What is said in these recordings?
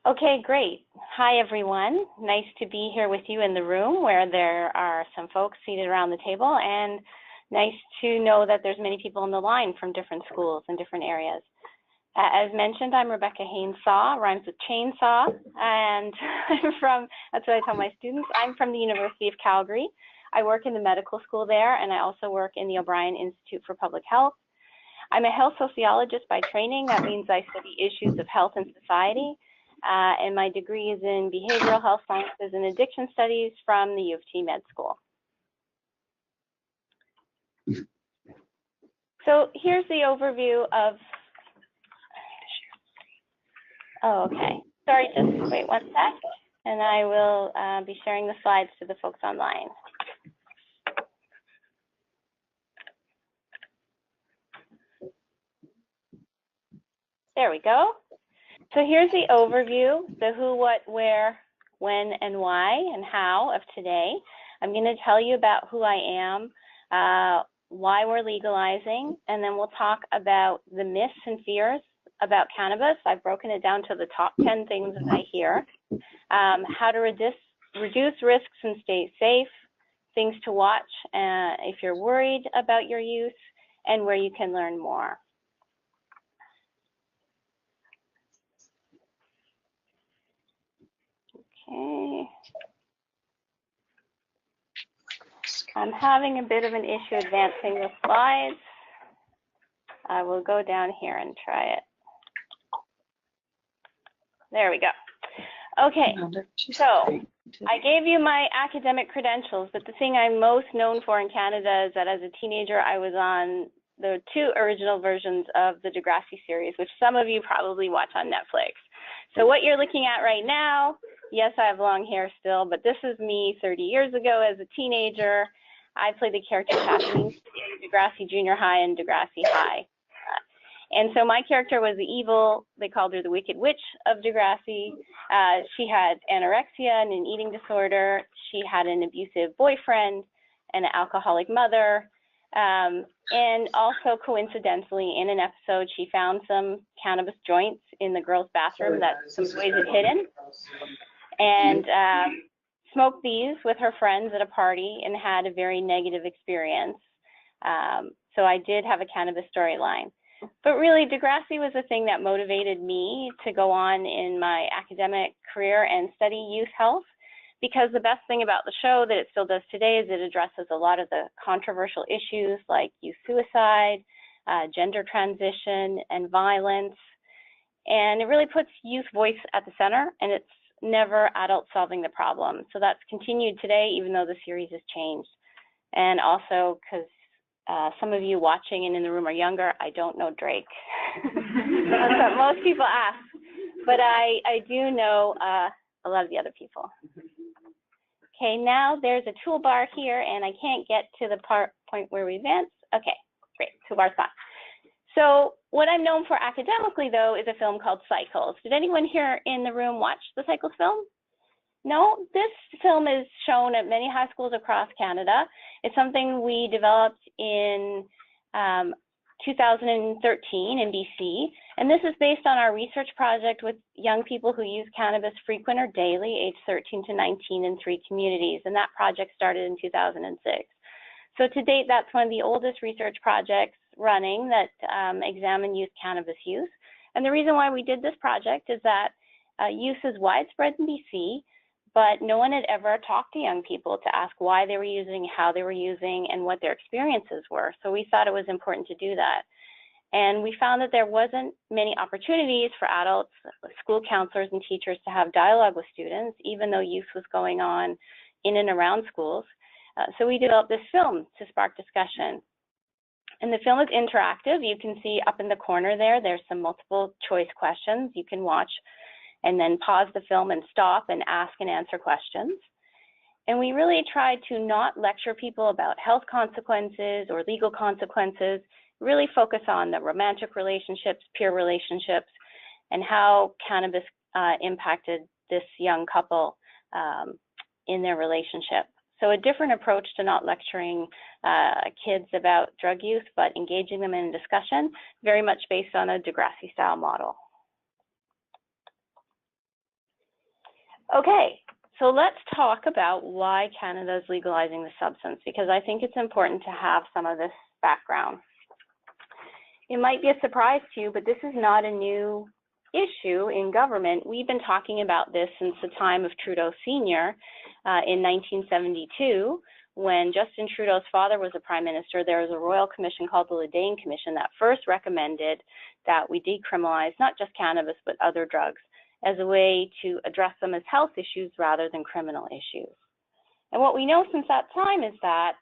Okay, great. Hi, everyone. Nice to be here with you in the room where there are some folks seated around the table, and nice to know that there's many people on the line from different schools and different areas. As mentioned, I'm Rebecca Haynes-Saw, rhymes with chainsaw, and that's what I tell my students, I'm from the University of Calgary. I work in the medical school there, and I also work in the O'Brien Institute for Public Health. I'm a health sociologist by training. That means I study issues of health and society. And my degree is in behavioral health sciences and addiction studies from the U of T Med School. So here's the overview of, okay. Sorry, just wait one sec, and I will be sharing the slides to the folks online. There we go. So here's the overview, the who, what, where, when, and why, and how of today. I'm going to tell you about who I am, why we're legalizing, and then we'll talk about the myths and fears about cannabis. I've broken it down to the top 10 things that I hear, how to reduce risks and stay safe, things to watch if you're worried about your use, and where you can learn more. Okay. I'm having a bit of an issue advancing the slides. I will go down here and try it. There we go. Okay, so I gave you my academic credentials, but the thing I'm most known for in Canada is that as a teenager, I was on the 2 original versions of the Degrassi series, which some of you probably watch on Netflix. So what you're looking at right now, yes, I have long hair still, but this is me 30 years ago as a teenager. I played the character Kathleen in Degrassi Junior High and Degrassi High. And so my character was the evil, they called her the Wicked Witch of Degrassi. She had anorexia and an eating disorder. She had an abusive boyfriend and an alcoholic mother. And also coincidentally, in an episode, she found some cannabis joints in the girls' bathroom that some boys had hidden, and smoked these with her friends at a party and had a very negative experience. So I did have a cannabis storyline. But really, Degrassi was the thing that motivated me to go on in my academic career and study youth health, because the best thing about the show that it still does today is it addresses a lot of the controversial issues like youth suicide, gender transition, and violence. And it really puts youth voice at the center, and it's never adults solving the problem. So that's continued today, even though the series has changed. And also, because some of you watching and in the room are younger, I don't know Drake. That's what most people ask. But I do know a lot of the other people. Okay, now there's a toolbar here, and I can't get to the point where we advance. Okay, great, toolbar's gone. So what I'm known for academically, though, is a film called Cycles. Did anyone here in the room watch the Cycles film? No? This film is shown at many high schools across Canada. It's something we developed in 2013 in BC, and this is based on our research project with young people who use cannabis frequent or daily, age 13 to 19 in 3 communities, and that project started in 2006. So to date, that's one of the oldest research projects running that examine youth cannabis use. And the reason why we did this project is that use is widespread in BC, but no one had ever talked to young people to ask why they were using, how they were using, and what their experiences were. So we thought it was important to do that. And we found that there wasn't many opportunities for adults, school counselors, and teachers to have dialogue with students, even though use was going on in and around schools. So we developed this film to spark discussion. And the film is interactive. You can see up in the corner there, there's some multiple choice questions you can watch, and then pause the film and stop and ask and answer questions. And we really tried to not lecture people about health consequences or legal consequences, really focus on the romantic relationships, peer relationships, and how cannabis impacted this young couple in their relationship. So a different approach to not lecturing kids about drug use, but engaging them in discussion, very much based on a Degrassi style model. Okay, so let's talk about why Canada is legalizing the substance, because I think it's important to have some of this background. It might be a surprise to you, but this is not a new issue in government. We've been talking about this since the time of Trudeau Sr. In 1972, when Justin Trudeau's father was a prime minister. There was a royal commission called the Legalizing Commission that first recommended that we decriminalize not just cannabis, but other drugs as a way to address them as health issues rather than criminal issues. And what we know since that time is that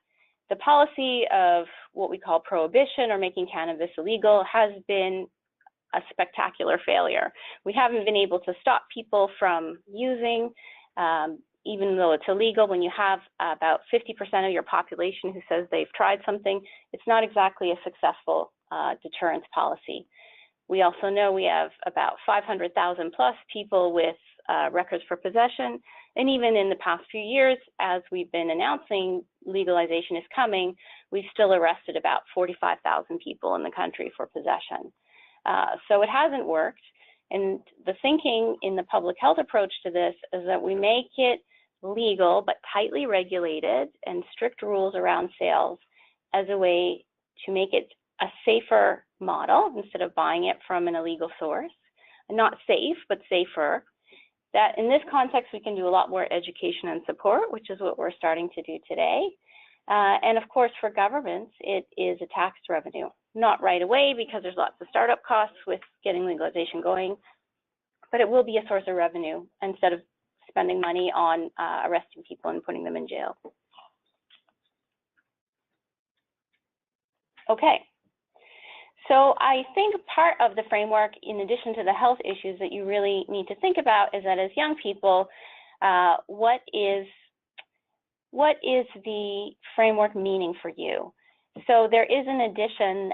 the policy of what we call prohibition or making cannabis illegal has been a spectacular failure. We haven't been able to stop people from using, even though it's illegal. When you have about 50% of your population who says they've tried something, it's not exactly a successful deterrence policy. We also know we have about 500,000 plus people with records for possession. And even in the past few years, as we've been announcing legalization is coming, we've still arrested about 45,000 people in the country for possession. So it hasn't worked. And the thinking in the public health approach to this is that we make it legal but tightly regulated and strict rules around sales as a way to make it a safer model instead of buying it from an illegal source. Not safe, but safer. That in this context, we can do a lot more education and support, which is what we're starting to do today. And of course, for governments, it is a tax revenue. Not right away because there's lots of startup costs with getting legalization going, but it will be a source of revenue instead of spending money on arresting people and putting them in jail. Okay. So I think part of the framework, in addition to the health issues that you really need to think about, is that as young people, what is the framework meaning for you? So there is an addition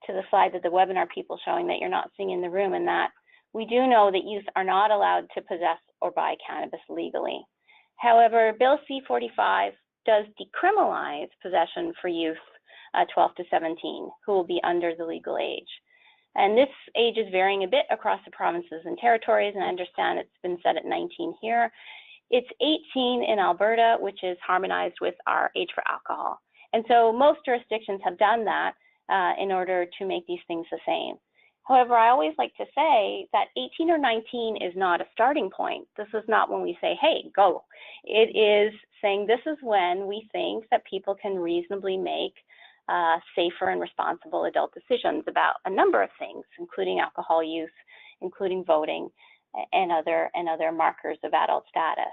to the slide that the webinar people showing that you're not seeing in the room, and that we do know that youth are not allowed to possess or buy cannabis legally. However, Bill C-45 does decriminalize possession for youth 12 to 17, who will be under the legal age. And this age is varying a bit across the provinces and territories, and I understand it's been set at 19 here. It's 18 in Alberta, which is harmonized with our age for alcohol. And so most jurisdictions have done that in order to make these things the same. However, I always like to say that 18 or 19 is not a starting point. This is not when we say, hey, go. It is saying this is when we think that people can reasonably make safer and responsible adult decisions about a number of things, including alcohol use, including voting, and other markers of adult status.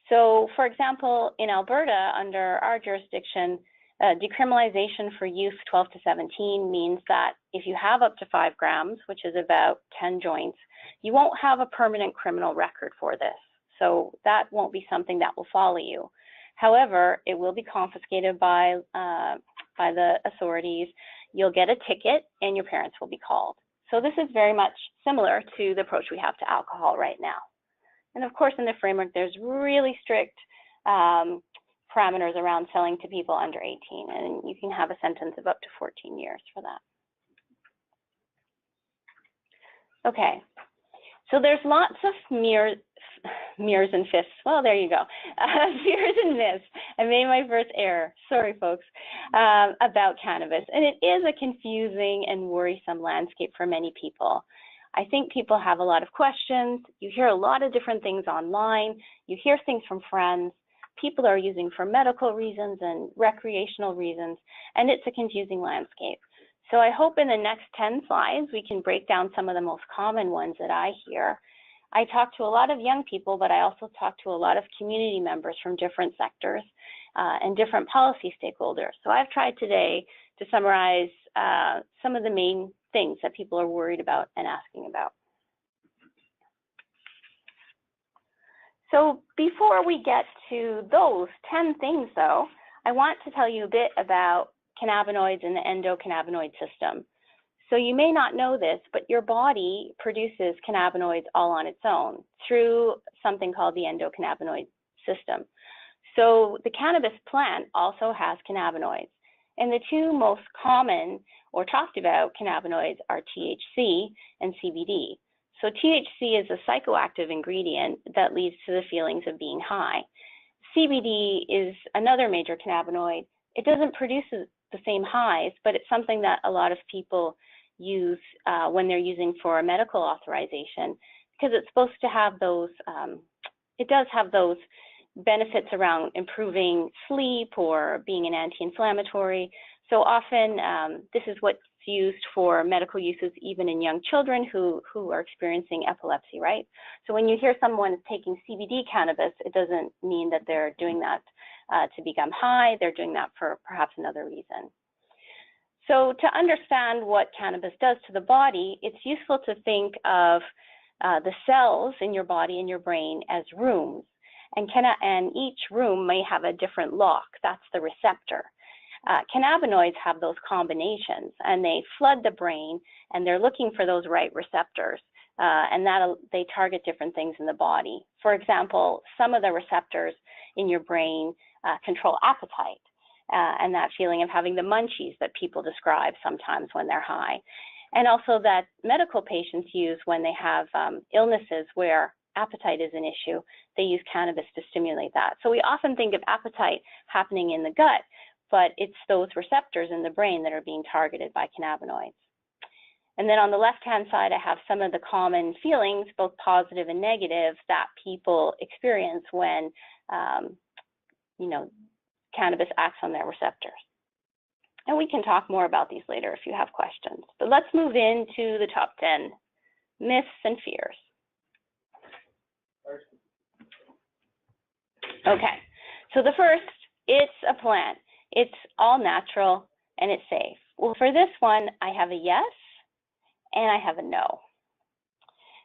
So, for example, in Alberta, under our jurisdiction, decriminalization for youth 12 to 17 means that if you have up to 5 grams, which is about 10 joints, you won't have a permanent criminal record for this. So that won't be something that will follow you. However, it will be confiscated by the authorities. You'll get a ticket and your parents will be called. So this is very much similar to the approach we have to alcohol right now. And of course, in the framework, there's really strict parameters around selling to people under 18, and you can have a sentence of up to 14 years for that. Okay, so there's lots of mirrors and fists. Well, there you go. Fears and myths. I made my first error. Sorry, folks, about cannabis. And it is a confusing and worrisome landscape for many people. I think people have a lot of questions. You hear a lot of different things online. You hear things from friends. People are using for medical reasons and recreational reasons, and it's a confusing landscape. So I hope in the next 10 slides, we can break down some of the most common ones that I hear. I talk to a lot of young people, but I also talk to a lot of community members from different sectors and different policy stakeholders. So I've tried today to summarize some of the main things that people are worried about and asking about. So before we get to those 10 things, though, I want to tell you a bit about cannabinoids and the endocannabinoid system. So you may not know this, but your body produces cannabinoids all on its own through something called the endocannabinoid system. So the cannabis plant also has cannabinoids. And the two most common or talked about cannabinoids are THC and CBD. So THC is a psychoactive ingredient that leads to the feelings of being high. CBD is another major cannabinoid. It doesn't produce the same highs, but it's something that a lot of people use when they're using for a medical authorization, because it's supposed to have those, it does have those benefits around improving sleep or being an anti-inflammatory. So often this is what's used for medical uses even in young children who are experiencing epilepsy, right? So when you hear someone is taking CBD cannabis, it doesn't mean that they're doing that to become high. They're doing that for perhaps another reason. So to understand what cannabis does to the body, it's useful to think of the cells in your body and your brain as rooms. And each room may have a different lock. That's the receptor. Cannabinoids have those combinations, and they flood the brain, and they're looking for those right receptors, and they target different things in the body. For example, some of the receptors in your brain control appetite, and that feeling of having the munchies that people describe sometimes when they're high, and also that medical patients use when they have illnesses where appetite is an issue. They use cannabis to stimulate that. So we often think of appetite happening in the gut, but it's those receptors in the brain that are being targeted by cannabinoids. And then on the left-hand side, I have some of the common feelings, both positive and negative, that people experience when, cannabis acts on their receptors. And we can talk more about these later if you have questions. But let's move into the top 10 myths and fears. Okay, so the first, it's a plant. It's all natural and it's safe. Well, for this one, I have a yes and I have a no.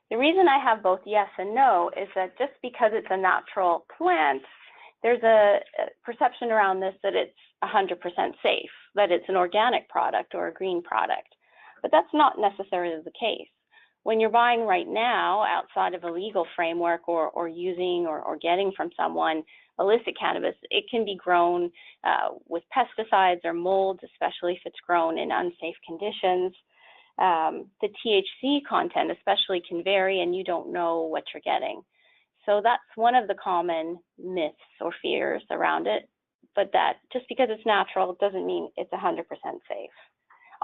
The reason I have both yes and no is that just because it's a natural plant, there's a perception around this that it's 100% safe, that it's an organic product or a green product. But that's not necessarily the case. When you're buying right now outside of a legal framework or using or getting from someone illicit cannabis, it can be grown with pesticides or molds, especially if it's grown in unsafe conditions. The THC content especially can vary and you don't know what you're getting. So that's one of the common myths or fears around it, but that just because it's natural doesn't mean it's 100% safe.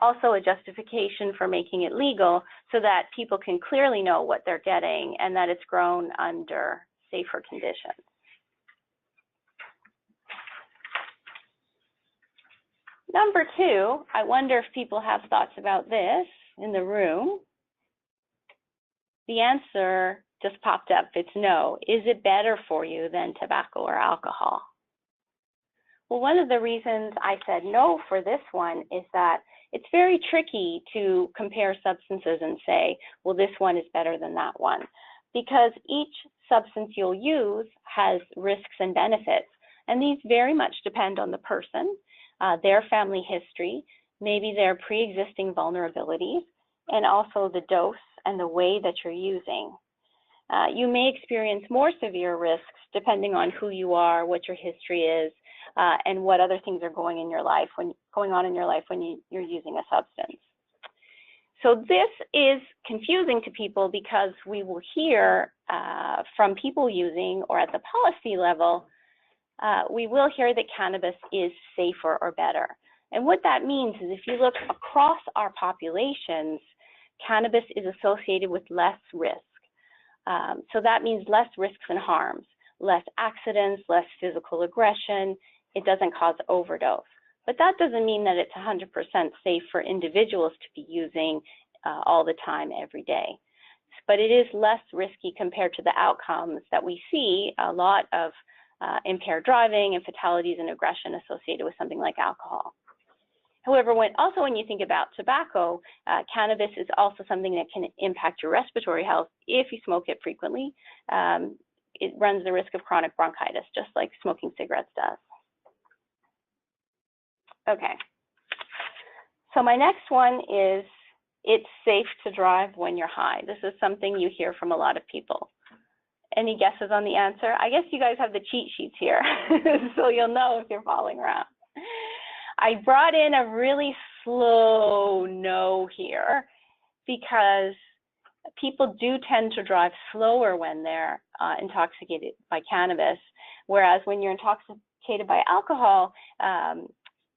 Also a justification for making it legal so that people can clearly know what they're getting and that it's grown under safer conditions. Number two, I wonder if people have thoughts about this in the room. The answer just popped up. It's no. Is it better for you than tobacco or alcohol? Well, one of the reasons I said no for this one is that it's very tricky to compare substances and say, well, this one is better than that one, because each substance you'll use has risks and benefits, and these very much depend on the person, their family history, maybe their pre-existing vulnerabilities, and also the dose and the way that you're using. You may experience more severe risks depending on who you are, what your history is, and what other things are going on in your life when you're using a substance. So this is confusing to people because we will hear from people using, or at the policy level, we will hear that cannabis is safer or better. And what that means is if you look across our populations, cannabis is associated with less risk. So that means less risks and harms, less accidents, less physical aggression. It doesn't cause overdose. But that doesn't mean that it's 100% safe for individuals to be using all the time, every day. But it is less risky compared to the outcomes that we see, a lot of impaired driving and fatalities and aggression associated with something like alcohol. However, when you think about tobacco, cannabis is also something that can impact your respiratory health if you smoke it frequently. It runs the risk of chronic bronchitis, just like smoking cigarettes does. Okay, so my next one is, it's safe to drive when you're high. This is something you hear from a lot of people. Any guesses on the answer? I guess you guys have the cheat sheets here, so you'll know if you're following around. I brought in a really slow no here because people do tend to drive slower when they're intoxicated by cannabis, whereas when you're intoxicated by alcohol,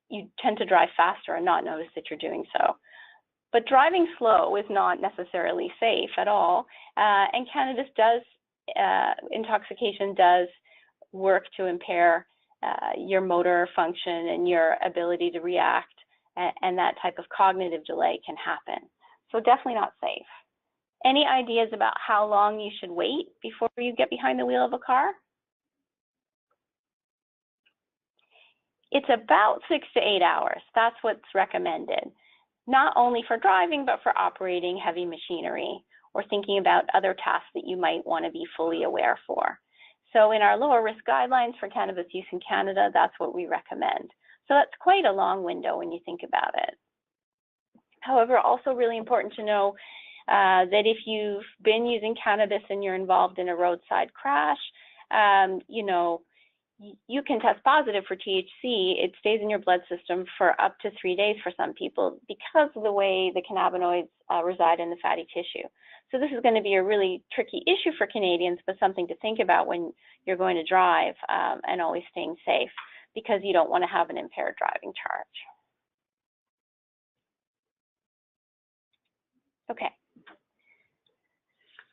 you tend to drive faster and not notice that you're doing so. But driving slow is not necessarily safe at all, and cannabis intoxication does work to impair your motor function and your ability to react, and that type of cognitive delay can happen. So definitely not safe. Any ideas about how long you should wait before you get behind the wheel of a car? It's about 6 to 8 hours. That's what's recommended, not only for driving, but for operating heavy machinery or thinking about other tasks that you might want to be fully aware for. So in our lower risk guidelines for cannabis use in Canada, that's what we recommend. So that's quite a long window when you think about it. However, also really important to know that if you've been using cannabis and you're involved in a roadside crash, you know, you can test positive for THC. It stays in your blood system for up to 3 days for some people because of the way the cannabinoids reside in the fatty tissue. So this is going to be a really tricky issue for Canadians, but something to think about when you're going to drive, and always staying safe, because you don't want to have an impaired driving charge. Okay.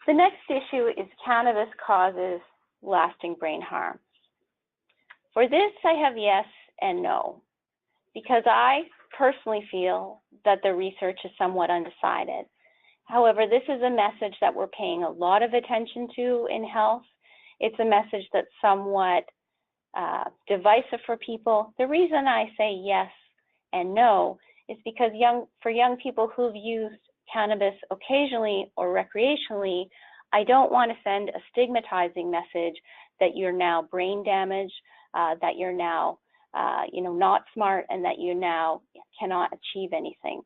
The next issue is cannabis causes lasting brain harm. For this, I have yes and no, because I personally feel that the research is somewhat undecided. However, this is a message that we're paying a lot of attention to in health. It's a message that's somewhat divisive for people. The reason I say yes and no is because for young people who've used cannabis occasionally or recreationally, I don't want to send a stigmatizing message that you're now brain damaged, that you're now not smart, and that you now cannot achieve anything.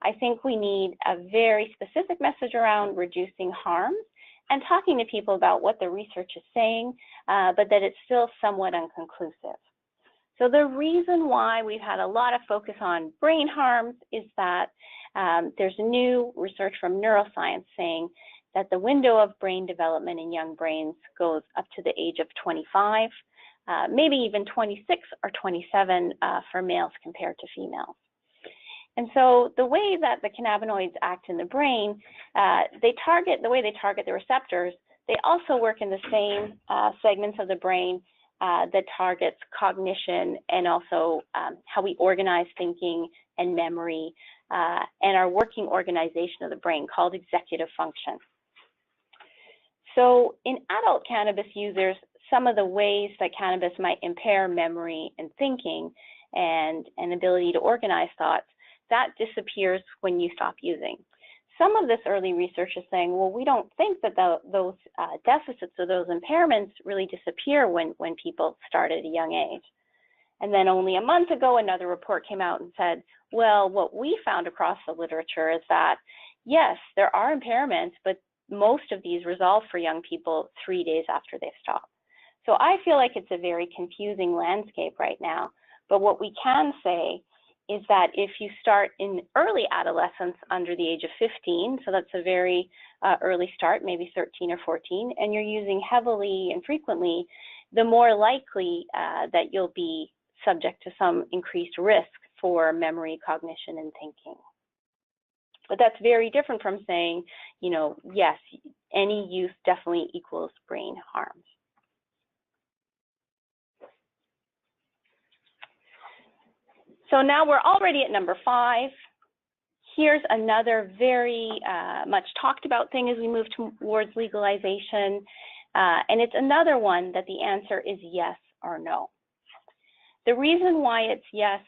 I think we need a very specific message around reducing harms and talking to people about what the research is saying, but that it's still somewhat inconclusive. So the reason why we've had a lot of focus on brain harms is that there's new research from neuroscience saying that the window of brain development in young brains goes up to the age of 25, maybe even 26 or 27 for males compared to females. And so the way that the cannabinoids act in the brain, the way they target the receptors, they also work in the same segments of the brain that targets cognition and also how we organize thinking and memory and our working organization of the brain called executive function. So in adult cannabis users, some of the ways that cannabis might impair memory and thinking and ability to organize thoughts, that disappears when you stop using. Some of this early research is saying, well, we don't think that those deficits or those impairments really disappear when people start at a young age. And then only a month ago, another report came out and said, well, what we found across the literature is that, yes, there are impairments, but most of these resolve for young people 3 days after they've stopped. So I feel like it's a very confusing landscape right now. But what we can say is that if you start in early adolescence under the age of 15, so that's a very early start, maybe 13 or 14, and you're using heavily and frequently, the more likely that you'll be subject to some increased risk for memory, cognition, and thinking. But that's very different from saying, yes, any use definitely equals brain harms. So now we're already at number 5. Here's another very much talked about thing as we move towards legalization. And it's another one that the answer is yes or no. The reason why it's yes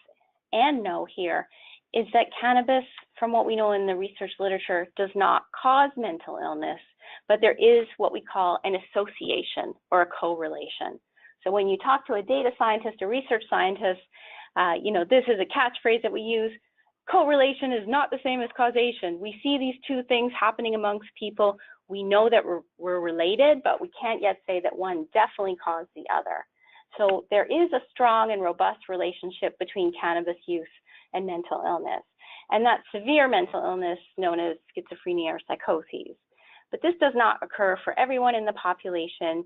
and no here is that cannabis, from what we know in the research literature, does not cause mental illness, but there is what we call an association or a correlation. So when you talk to a data scientist or research scientist, this is a catchphrase that we use. Correlation is not the same as causation. We see these two things happening amongst people. We know that we're related, but we can't yet say that one definitely caused the other. So there is a strong and robust relationship between cannabis use and mental illness. And that's severe mental illness known as schizophrenia or psychoses. But this does not occur for everyone in the population.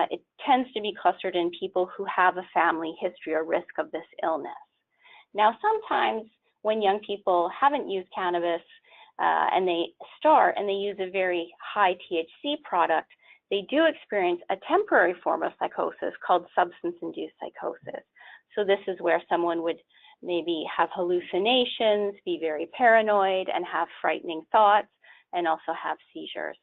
It tends to be clustered in people who have a family history or risk of this illness. Now, sometimes when young people haven't used cannabis and they start and they use a very high THC product, they do experience a temporary form of psychosis called substance-induced psychosis. So this is where someone would maybe have hallucinations, be very paranoid, and have frightening thoughts, and also have seizures.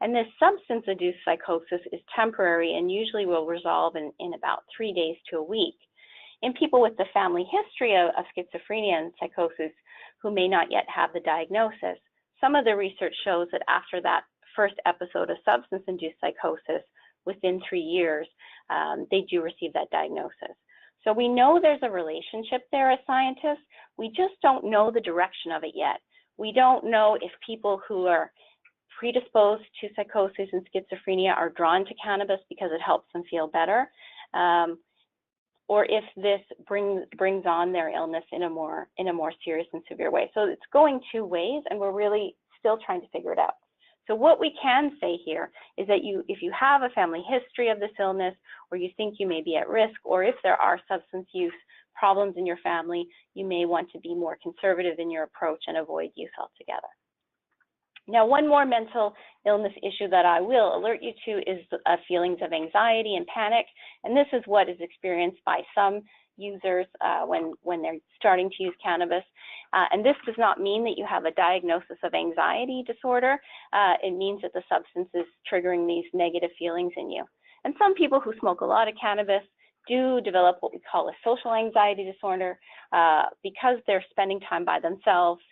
And this substance-induced psychosis is temporary and usually will resolve in about 3 days to a week. In people with the family history of schizophrenia and psychosis who may not yet have the diagnosis, some of the research shows that after that first episode of substance-induced psychosis, within 3 years, they do receive that diagnosis. So we know there's a relationship there as scientists. We just don't know the direction of it yet. We don't know if people who are predisposed to psychosis and schizophrenia are drawn to cannabis because it helps them feel better, or if this brings on their illness in a more serious and severe way. So it's going 2 ways, and we're really still trying to figure it out. So what we can say here is that if you have a family history of this illness, or you think you may be at risk, or if there are substance use problems in your family, you may want to be more conservative in your approach and avoid use altogether. Now, one more mental illness issue that I will alert you to is feelings of anxiety and panic, and this is what is experienced by some users when they're starting to use cannabis. And this does not mean that you have a diagnosis of anxiety disorder. It means that the substance is triggering these negative feelings in you. And some people who smoke a lot of cannabis do develop what we call a social anxiety disorder because they're spending time by themselves.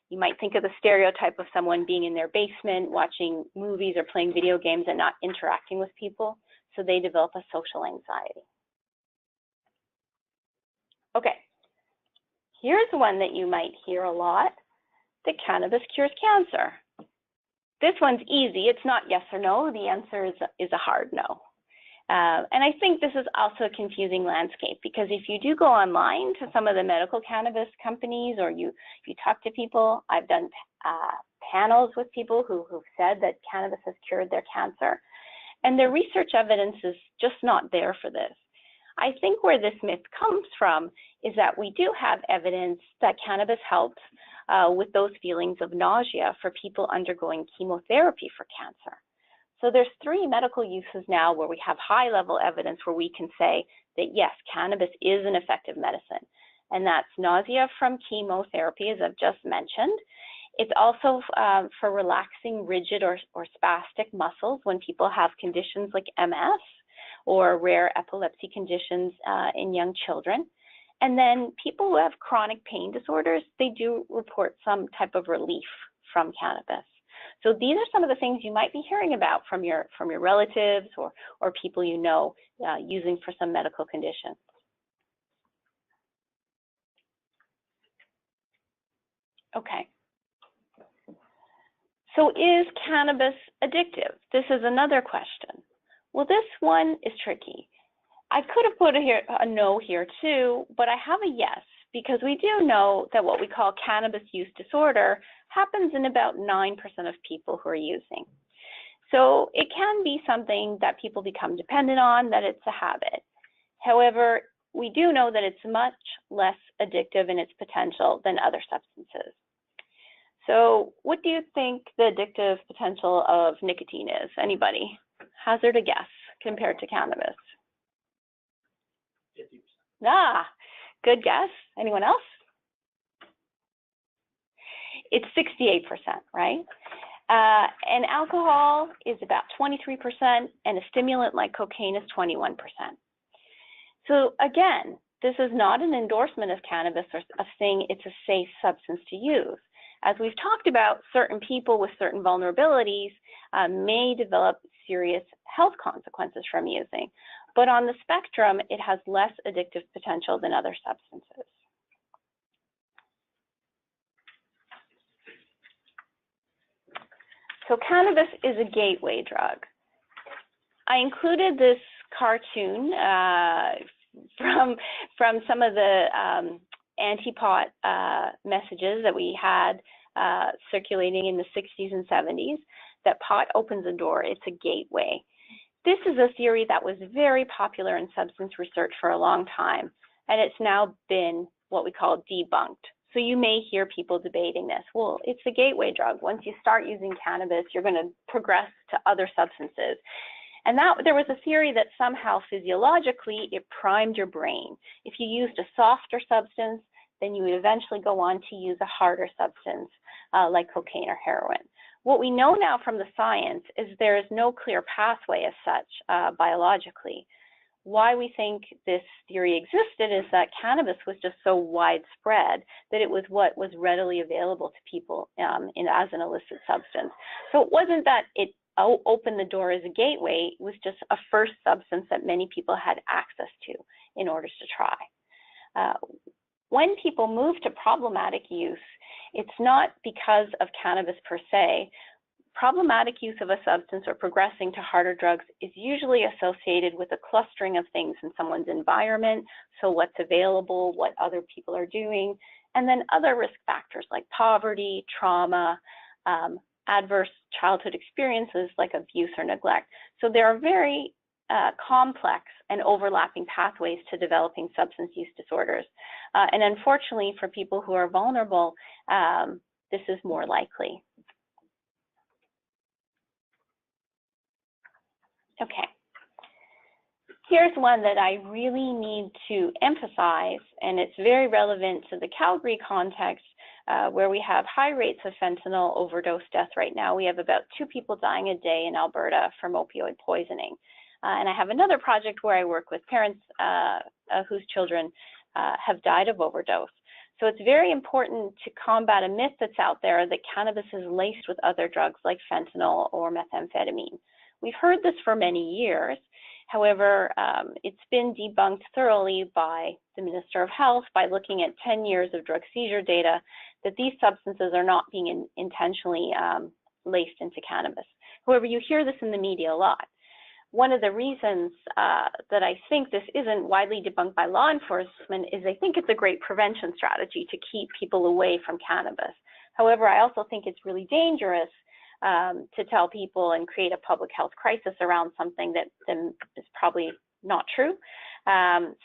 You might think of the stereotype of someone being in their basement, watching movies or playing video games and not interacting with people. So they develop a social anxiety. Okay, here's one that you might hear a lot, that cannabis cures cancer. This one's easy. It's not yes or no. The answer is a hard no. And I think this is also a confusing landscape, because if you do go online to some of the medical cannabis companies, or you talk to people, I've done panels with people who've said that cannabis has cured their cancer, and the research evidence is just not there for this. I think where this myth comes from is that we do have evidence that cannabis helps with those feelings of nausea for people undergoing chemotherapy for cancer. So there's 3 medical uses now where we have high-level evidence where we can say that yes, cannabis is an effective medicine, and that's nausea from chemotherapy, as I've just mentioned. It's also for relaxing rigid or spastic muscles when people have conditions like MS or rare epilepsy conditions in young children. And then people who have chronic pain disorders, they do report some type of relief from cannabis. So these are some of the things you might be hearing about from your relatives or people you know using for some medical condition. Okay. So is cannabis addictive? This is another question. Well, this one is tricky. I could have put a no here too, but I have a yes, because we do know that what we call cannabis use disorder happens in about 9% of people who are using. So it can be something that people become dependent on, that it's a habit. However, we do know that it's much less addictive in its potential than other substances. So what do you think the addictive potential of nicotine is? Anybody? Hazard a guess compared to cannabis. 50%. Ah, good guess. Anyone else? It's 68%, right? And alcohol is about 23%, and a stimulant like cocaine is 21%. So again, this is not an endorsement of cannabis or of saying it's a safe substance to use. As we've talked about, certain people with certain vulnerabilities may develop serious health consequences from using. But on the spectrum, it has less addictive potential than other substances. So cannabis is a gateway drug. I included this cartoon from some of the anti-pot messages that we had circulating in the 60s and 70s, that pot opens a door, it's a gateway. This is a theory that was very popular in substance research for a long time, and it's now been what we call debunked. So you may hear people debating this. Well, it's a gateway drug. Once you start using cannabis, you're going to progress to other substances. And that there was a theory that somehow physiologically it primed your brain. If you used a softer substance, then you would eventually go on to use a harder substance like cocaine or heroin. What we know now from the science is there is no clear pathway as such biologically. Why we think this theory existed is that cannabis was just so widespread that it was what was readily available to people as an illicit substance. So it wasn't that it opened the door as a gateway, it was just a first substance that many people had access to in order to try. When people move to problematic use, it's not because of cannabis per se. Problematic use of a substance or progressing to harder drugs is usually associated with a clustering of things in someone's environment, so what's available, what other people are doing, and then other risk factors like poverty, trauma, adverse childhood experiences like abuse or neglect. So there are very complex and overlapping pathways to developing substance use disorders. And unfortunately, for people who are vulnerable, this is more likely. Okay, here's one that I really need to emphasize, and it's very relevant to the Calgary context where we have high rates of fentanyl overdose death right now. We have about 2 people dying a day in Alberta from opioid poisoning. And I have another project where I work with parents whose children have died of overdose. So it's very important to combat a myth that's out there that cannabis is laced with other drugs like fentanyl or methamphetamine. We've heard this for many years. However, it's been debunked thoroughly by the Minister of Health by looking at 10 years of drug seizure data that these substances are not being intentionally laced into cannabis. However, you hear this in the media a lot. One of the reasons that I think this isn't widely debunked by law enforcement is I think it's a great prevention strategy to keep people away from cannabis. However, I also think it's really dangerous to tell people and create a public health crisis around something that is probably not true.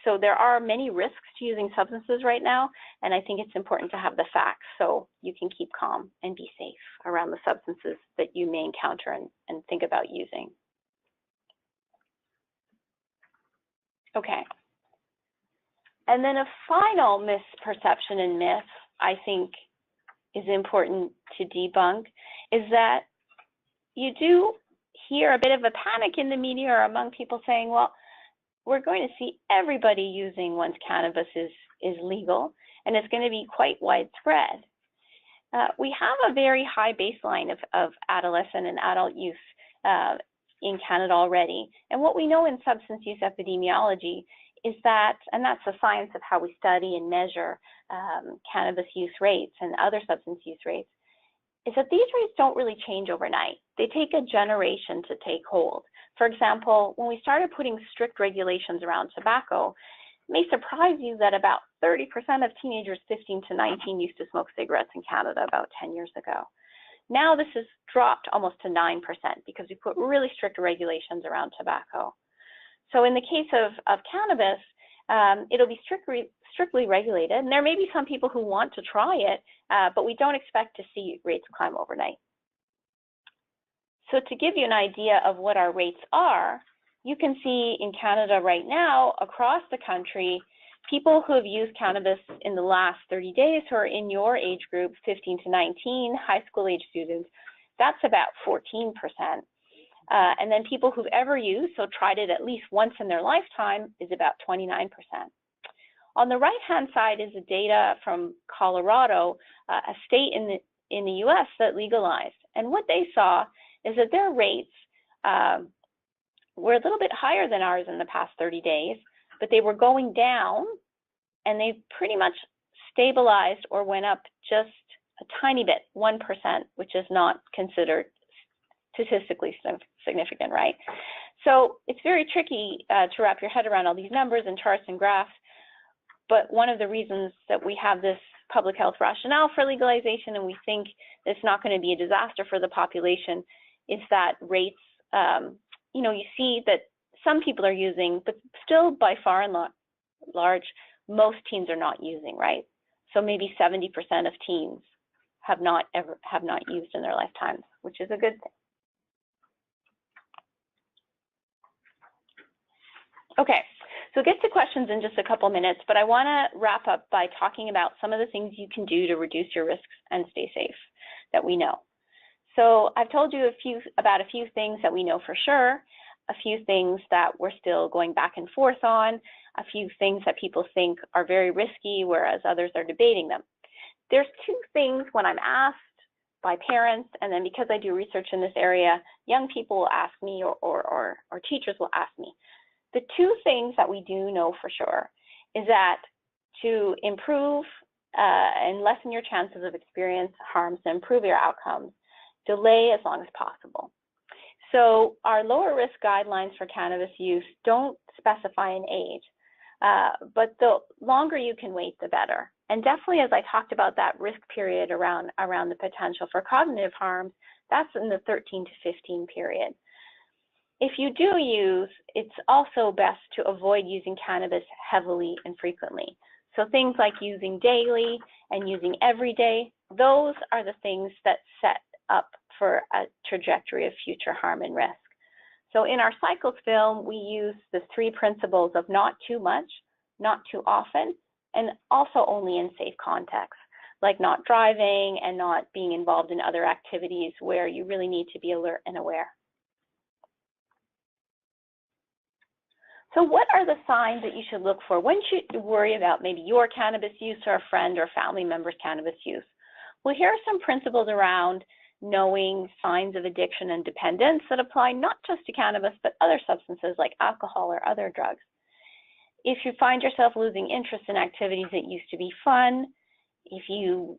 So there are many risks to using substances right now, and I think it's important to have the facts so you can keep calm and be safe around the substances that you may encounter and think about using. Okay. And then a final misperception and myth I think is important to debunk is that you do hear a bit of a panic in the media or among people saying, well, we're going to see everybody using once cannabis is legal, and it's going to be quite widespread. We have a very high baseline of adolescent and adult use in Canada already. And what we know in substance use epidemiology is that, and that's the science of how we study and measure cannabis use rates and other substance use rates, is that these rates don't really change overnight. They take a generation to take hold. For example, when we started putting strict regulations around tobacco, it may surprise you that about 30% of teenagers 15 to 19 used to smoke cigarettes in Canada about 10 years ago. Now this has dropped almost to 9% because we put really strict regulations around tobacco. So in the case of cannabis, it'll be strictly regulated, and there may be some people who want to try it, but we don't expect to see rates climb overnight. So to give you an idea of what our rates are, you can see in Canada right now, across the country, people who have used cannabis in the last 30 days who are in your age group, 15 to 19, high school age students, that's about 14%. And then people who've ever used, so tried it at least once in their lifetime, is about 29%. On the right-hand side is the data from Colorado, a state in the US that legalized. And what they saw is that their rates were a little bit higher than ours in the past 30 days, but they were going down, and they pretty much stabilized or went up just a tiny bit, 1%, which is not considered statistically significant, right? So it's very tricky to wrap your head around all these numbers and charts and graphs, but one of the reasons that we have this public health rationale for legalization, and we think it's not going to be a disaster for the population, is that rates, you know, you see that some people are using, but still by far and large, most teens are not using, right? So maybe 70% of teens have not used in their lifetimes, which is a good thing. Okay, so we'll get to questions in just a couple minutes, but I want to wrap up by talking about some of the things you can do to reduce your risks and stay safe that we know. So I've told you about a few things that we know for sure, a few things that we're still going back and forth on, a few things that people think are very risky, whereas others are debating them. There's two things when I'm asked by parents, and then because I do research in this area, young people will ask me or teachers will ask me. The two things that we do know for sure is that to improve and lessen your chances of experience harms and improve your outcomes, delay as long as possible. So our lower risk guidelines for cannabis use don't specify an age, but the longer you can wait, the better. And definitely, as I talked about that risk period around the potential for cognitive harms, that's in the 13 to 15 period. If you do use, it's also best to avoid using cannabis heavily and frequently. So things like using daily and using every day, those are the things that set up for a trajectory of future harm and risk. So in our cycles film, we use the 3 principles of not too much, not too often, and also only in safe contexts, like not driving and not being involved in other activities where you really need to be alert and aware. So what are the signs that you should look for? When should you worry about maybe your cannabis use or a friend or family member's cannabis use? Well, here are some principles around knowing signs of addiction and dependence that apply not just to cannabis, but other substances like alcohol or other drugs. If you find yourself losing interest in activities that used to be fun, if you've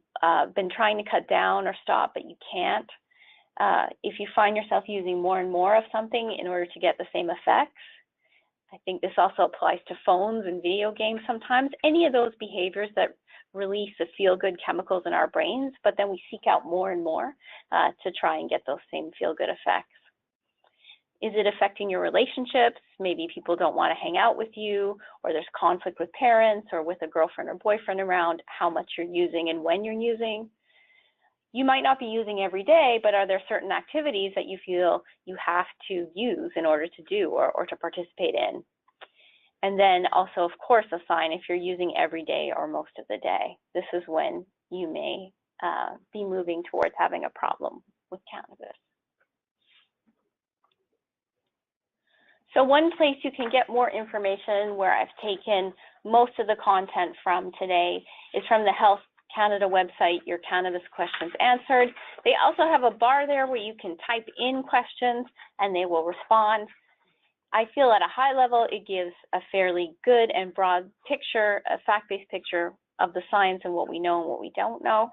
been trying to cut down or stop, but you can't, if you find yourself using more and more of something in order to get the same effects, I think this also applies to phones and video games sometimes, any of those behaviors that release the feel-good chemicals in our brains, but then we seek out more and more to try and get those same feel-good effects. Is it affecting your relationships? Maybe people don't want to hang out with you, or there's conflict with parents or with a girlfriend or boyfriend around how much you're using and when you're using. You might not be using every day, but are there certain activities that you feel you have to use in order to do or to participate in? And then also, of course, a sign if you're using every day or most of the day. This is when you may be moving towards having a problem with cannabis. So one place you can get more information, where I've taken most of the content from today, is from the Health Canada website, Your Cannabis Questions Answered. They also have a bar there where you can type in questions and they will respond. I feel at a high level it gives a fairly good and broad picture, a fact-based picture of the science and what we know and what we don't know.